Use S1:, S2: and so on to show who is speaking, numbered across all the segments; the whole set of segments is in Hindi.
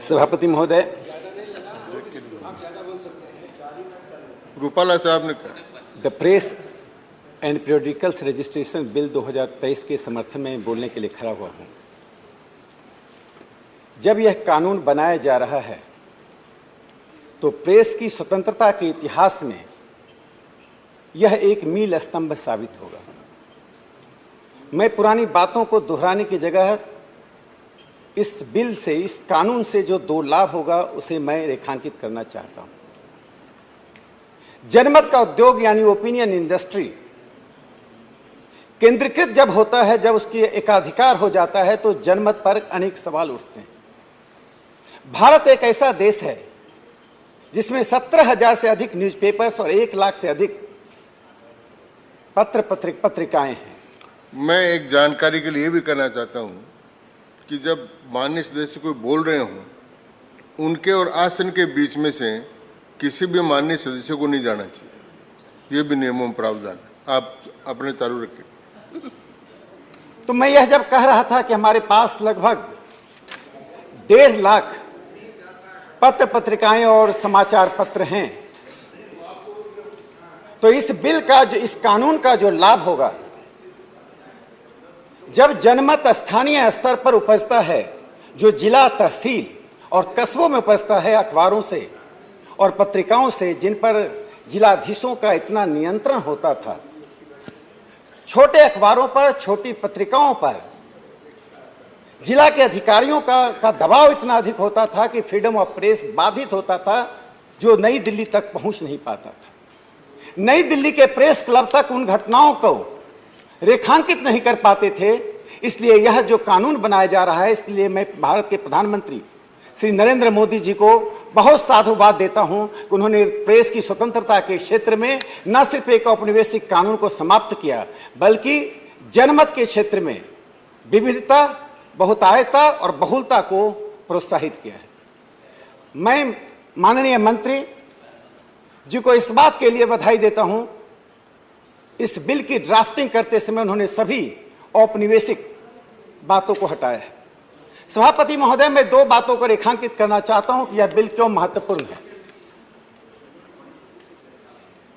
S1: सभापति महोदय,
S2: रूपाला साहब ने कहा
S1: the press and periodicals registration bill 2023 के समर्थन में बोलने के लिए खड़ा हुआ हूं। जब यह कानून बनाया जा रहा है तो प्रेस की स्वतंत्रता के इतिहास में यह एक मील स्तंभ साबित होगा। मैं पुरानी बातों को दोहराने की जगह इस बिल से, इस कानून से जो दो लाभ होगा उसे मैं रेखांकित करना चाहता हूं। जनमत का उद्योग यानी ओपिनियन इंडस्ट्री केंद्रीकृत जब होता है, जब उसकी एकाधिकार हो जाता है तो जनमत पर अनेक सवाल उठते हैं। भारत एक ऐसा देश है जिसमें 17,000 से अधिक न्यूज़पेपर्स और 1 लाख से अधिक पत्रिकाएं हैं।
S2: मैं एक जानकारी के लिए भी करना चाहता हूं कि जब माननीय सदस्य कोई बोल रहे हों, उनके और आसन के बीच में से किसी भी माननीय सदस्य को नहीं जाना चाहिए। ये भी नियमों में प्रावधान है। आप अपने चालू रखें।
S1: तो मैं यह जब कह रहा था कि हमारे पास लगभग 1.5 लाख पत्र पत्रिकाएं और समाचार पत्र हैं, तो इस बिल का इस कानून का जो लाभ होगा, जब जनमत स्थानीय स्तर पर उपजता है, जो जिला, तहसील और कस्बों में उपजता है अखबारों से और पत्रिकाओं से जिन पर जिलाधीशों का इतना नियंत्रण होता था, छोटे अखबारों पर, छोटी पत्रिकाओं पर जिला के अधिकारियों का दबाव इतना अधिक होता था कि फ्रीडम ऑफ प्रेस बाधित होता था, जो नई दिल्ली तक पहुंच नहीं पाता था। नई दिल्ली के प्रेस क्लब तक उन घटनाओं को रेखांकित नहीं कर पाते थे। इसलिए यह जो कानून बनाया जा रहा है, इसके लिए मैं भारत के प्रधानमंत्री श्री नरेंद्र मोदी जी को बहुत साधुवाद देता हूं कि उन्होंने प्रेस की स्वतंत्रता के क्षेत्र में न सिर्फ एक औपनिवेशिक कानून को समाप्त किया, बल्कि जनमत के क्षेत्र में विविधता, बहुतायता और बहुलता को प्रोत्साहित किया है। मैं माननीय मंत्री जी को इस बात के लिए बधाई देता हूं, इस बिल की ड्राफ्टिंग करते समय उन्होंने सभी औपनिवेशिक बातों को हटाया है। सभापति महोदय, मैं 2 बातों को रेखांकित करना चाहता हूं कि यह बिल क्यों महत्वपूर्ण है।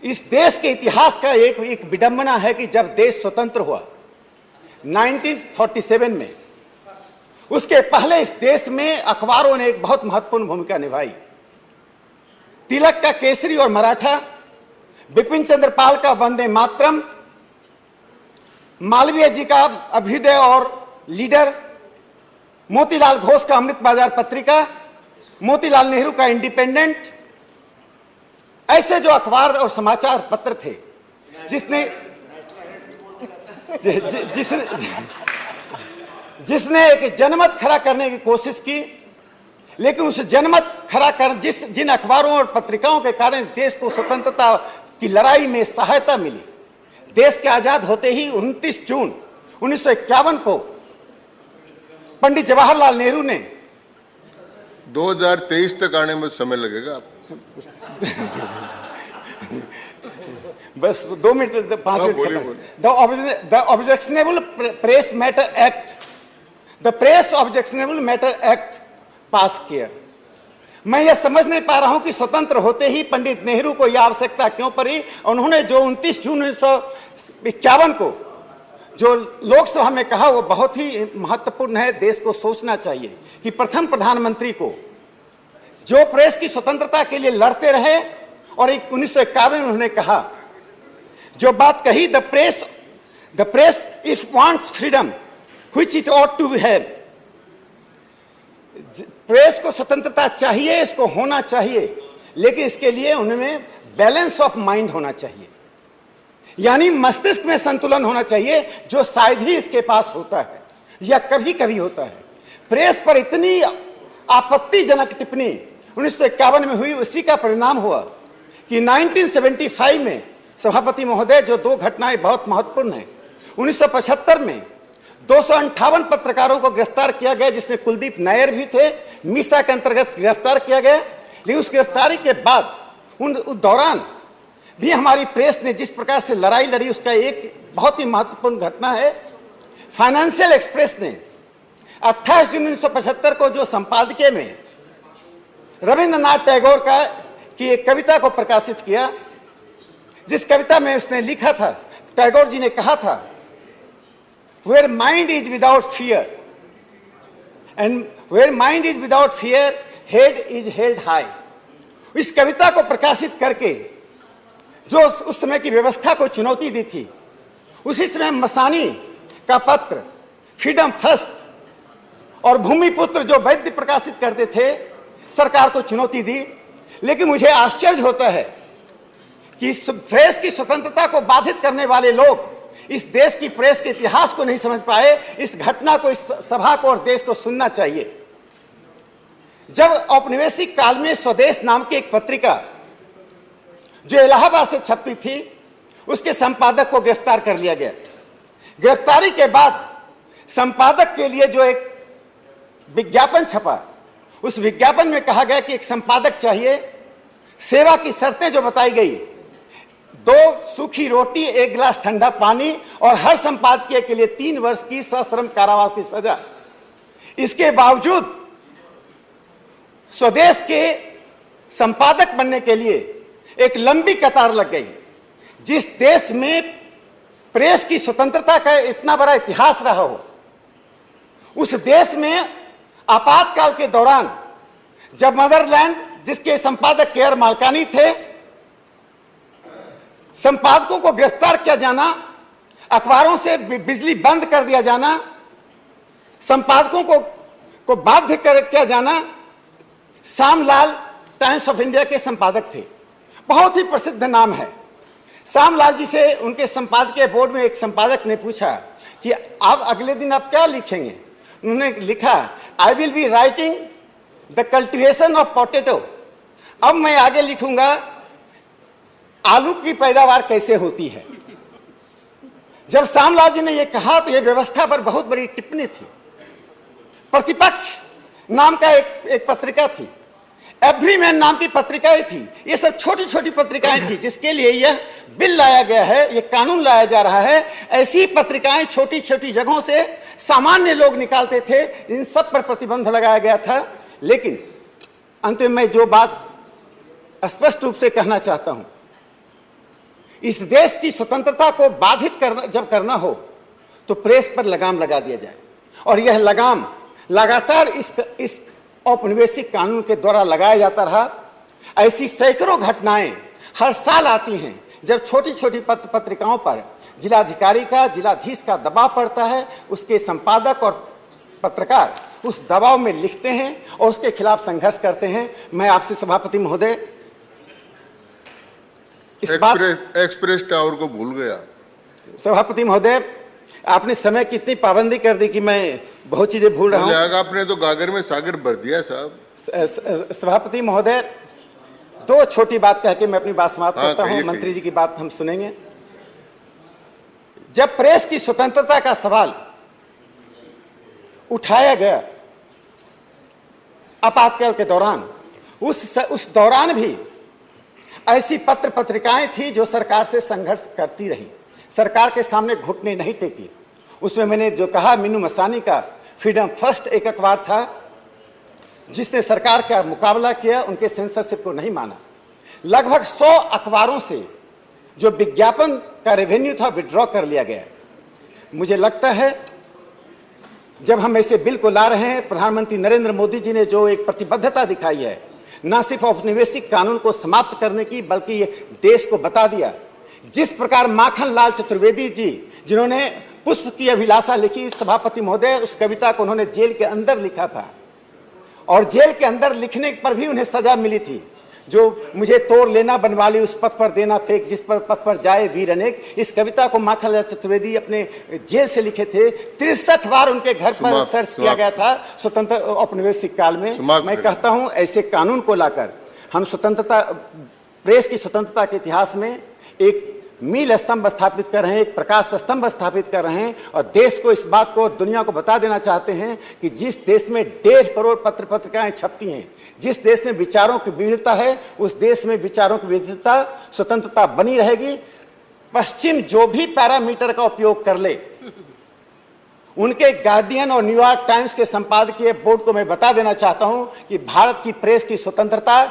S1: इस देश के इतिहास का एक विडंबना है कि जब देश स्वतंत्र हुआ 1947 में, उसके पहले इस देश में अखबारों ने एक बहुत महत्वपूर्ण भूमिका निभाई। तिलक का केसरी और मराठा, बिपिन चंद्र पाल का वंदे मातरम, मालवीय जी का अभ्युदय और लीडर, मोतीलाल घोष का अमृत बाजार पत्रिका, मोतीलाल नेहरू का इंडिपेंडेंट, ऐसे जो अखबार और समाचार पत्र थे जिसने एक जनमत खड़ा करने की कोशिश की, लेकिन उस जनमत खड़ा कर जिन अखबारों और पत्रिकाओं के कारण देश को स्वतंत्रता की लड़ाई में सहायता मिली। देश के आजाद होते ही 29 जून 1951 को पंडित जवाहरलाल नेहरू ने
S2: 2023 तक आने में समय लगेगा आपको।
S1: बस 2 minute 5 minute. The objectionable press matter act, the press objectionable matter act पास किया। मैं यह समझ नहीं पा रहा हूं कि स्वतंत्र होते ही पंडित नेहरू को यह आवश्यकता क्यों पड़ी। उन्होंने जो 29 जून 1951 को जो लोकसभा में कहा, वो बहुत ही महत्वपूर्ण है। देश को सोचना चाहिए कि प्रथम प्रधानमंत्री को जो प्रेस की स्वतंत्रता के लिए लड़ते रहे, और 1951 में उन्होंने कहा, जो बात कही, the press if wants freedom which it ought to have, press को स्वतंत्रता चाहिए, इसको होना चाहिए, लेकिन इसके लिए उनमें बैलेंस ऑफ माइंड होना चाहिए, यानी मस्तिष्क में संतुलन होना चाहिए, जो शायद ही इसके पास होता है या कभी कभी होता है। प्रेस पर इतनी आपत्तिजनक टिप्पणी 1951 में हुई, उसी का परिणाम हुआ कि 1975 में, सभापति महोदय, जो 2 घटनाएं बहुत महत्वपूर्ण हैं। 1975 में 258 पत्रकारों को गिरफ्तार किया गया, जिसमें कुलदीप नायर भी थे, मीसा के अंतर्गत गिरफ्तार किया गया। लेकिन उस गिरफ्तारी के बाद उस दौरान भी हमारी प्रेस ने जिस प्रकार से लड़ाई लड़ी, उसका एक बहुत ही महत्वपूर्ण घटना है। फाइनेंशियल एक्सप्रेस ने 28 जून 1975 को जो संपादकीय में रविंद्रनाथ टैगोर की एक कविता को प्रकाशित किया, जिस कविता में उसने लिखा था, टैगोर जी ने कहा था, where mind is without fear and where mind is without fear head is held high. इस कविता को प्रकाशित करके जो उस समय की व्यवस्था को चुनौती दी थी, उसी समय मसानी का पत्र फ्रीडम फर्स्ट और भूमिपुत्र जो वैद्य प्रकाशित करते थे, सरकार को चुनौती दी। लेकिन मुझे आश्चर्य होता है कि प्रेस की स्वतंत्रता को बाधित करने वाले लोग इस देश की प्रेस के इतिहास को नहीं समझ पाए। इस घटना को, इस सभा को और देश को सुनना चाहिए। जब औपनिवेशिक काल में स्वदेश नाम की एक पत्रिका जो इलाहाबाद से छपती थी, उसके संपादक को गिरफ्तार कर लिया गया। गिरफ्तारी के बाद संपादक के लिए जो एक विज्ञापन छपा, उस विज्ञापन में कहा गया कि एक संपादक चाहिए। सेवा की शर्तें जो बताई गई, 2 सूखी रोटी, 1 गिलास ठंडा पानी और हर संपादकीय के लिए 3 वर्ष की सश्रम कारावास की सजा। इसके बावजूद स्वदेश के संपादक बनने के लिए एक लंबी कतार लग गई। जिस देश में प्रेस की स्वतंत्रता का इतना बड़ा इतिहास रहा हो, उस देश में आपातकाल के दौरान जब मदरलैंड, जिसके संपादक केयर मालकानी थे, संपादकों को गिरफ्तार किया जाना, अखबारों से बिजली बंद कर दिया जाना, संपादकों को बाध्य किया जाना। श्यामलाल टाइम्स ऑफ इंडिया के संपादक थे, बहुत ही प्रसिद्ध नाम है। श्यामलाल जी से उनके संपादकीय बोर्ड में एक संपादक ने पूछा कि आप अगले दिन आप क्या लिखेंगे? उन्होंने लिखा, I will be writing the cultivation of potato. अब मैं आगे लिखूंगा आलू की पैदावार कैसे होती है। जब श्यामलाल जी ने यह कहा तो यह व्यवस्था पर बहुत बड़ी टिप्पणी थी। प्रतिपक्ष नाम का एक पत्रिका थी, एवरीमैन नाम की पत्रिकाएं थी। ये सब छोटी छोटी पत्रिकाएं थी, जिसके लिए यह बिल लाया गया है, यह कानून लाया जा रहा है। ऐसी पत्रिकाएं छोटी छोटी जगहों से सामान्य लोग निकालते थे, इन सब पर प्रतिबंध लगाया गया था। लेकिन अंत में मैं जो बात स्पष्ट रूप से कहना चाहता हूं, इस देश की स्वतंत्रता को बाधित जब करना हो तो प्रेस पर लगाम लगा दिया जाए। और यह लगाम लगातार इस औपनिवेशिक कानून के द्वारा लगाया जाता रहा। ऐसी सैकड़ों घटनाएं हर साल आती हैं जब छोटी छोटी पत्रिकाओं पर जिलाधिकारी का, जिलाधीश का दबाव पड़ता है। उसके संपादक और पत्रकार उस दबाव में लिखते हैं और उसके खिलाफ संघर्ष करते हैं। मैं आपसे सभापति महोदय
S2: एक्सप्रेस टावर को भूल गया।
S1: सभापति महोदय, आपने समय की इतनी पाबंदी कर दी कि मैं बहुत चीजें भूल रहा हूं।
S2: आपने तो गागर में सागर भर दिया साहब।
S1: सभापति महोदय, 2 छोटी बात कह के मैं अपनी बात समाप्त करता हूं। मंत्री जी की बात हम सुनेंगे। जब प्रेस की स्वतंत्रता का सवाल उठाया गया आपातकाल के दौरान, उस दौरान भी ऐसी पत्र पत्रिकाएं थी जो सरकार से संघर्ष करती रही, सरकार के सामने घुटने नहीं टेकी। उसमें मैंने जो कहा, मीनू मसानी का फ्रीडम फर्स्ट एक अखबार था जिसने सरकार का मुकाबला किया, उनके सेंसरशिप को नहीं माना। लगभग 100 अखबारों से जो विज्ञापन का रेवेन्यू था विड्रॉ कर लिया गया। मुझे लगता है जब हम ऐसे बिल को ला रहे हैं, प्रधानमंत्री नरेंद्र मोदी जी ने जो एक प्रतिबद्धता दिखाई है, न सिर्फ औपनिवेशिक कानून को समाप्त करने की, बल्कि ये देश को बता दिया। जिस प्रकार माखन लाल चतुर्वेदी जी, जिन्होंने पुष्प की अभिलाषा लिखी, सभापति महोदय, उस कविता को उन्होंने जेल के अंदर लिखा था और जेल के अंदर लिखने पर भी उन्हें सजा मिली थी। जो मुझे तोड़ लेना बनवाली उस पथ पर देना फेंक, जिस पर पथ पर जाए वीर अनेक, इस कविता को माखनलाल चतुर्वेदी अपने जेल से लिखे थे। 63 बार उनके घर पर सर्च किया गया था स्वतंत्र औपनिवेशिक काल में। मैं कहता हूं ऐसे कानून को लाकर हम स्वतंत्रता, प्रेस की स्वतंत्रता के इतिहास में एक मील स्तंभ स्थापित कर रहे हैं, एक प्रकाश स्तंभ स्थापित कर रहे हैं और देश को इस बात को, दुनिया को बता देना चाहते हैं कि जिस देश में 1.5 करोड़ पत्र पत्रिकाएं छपती हैं, जिस देश में विचारों की विविधता है, उस देश में विचारों की विविधता, स्वतंत्रता बनी रहेगी। पश्चिम जो भी पैरामीटर का उपयोग कर ले, उनके गार्डियन और न्यूयॉर्क टाइम्स के संपादकीय बोर्ड को मैं बता देना चाहता हूं कि भारत की प्रेस की स्वतंत्रता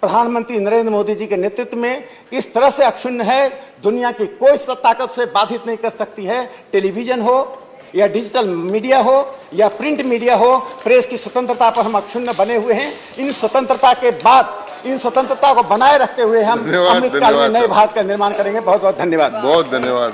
S1: प्रधानमंत्री नरेंद्र मोदी जी के नेतृत्व में इस तरह से अक्षुण्ण है, दुनिया की कोई ताकत से बाधित नहीं कर सकती है। टेलीविजन हो या डिजिटल मीडिया हो या प्रिंट मीडिया हो, प्रेस की स्वतंत्रता पर हम अक्षुण्ण बने हुए हैं। इन स्वतंत्रता के बाद, इन स्वतंत्रता को बनाए रखते हुए हम अमृतकाल में नए भारत का निर्माण करेंगे। बहुत बहुत धन्यवाद।
S2: बहुत धन्यवाद।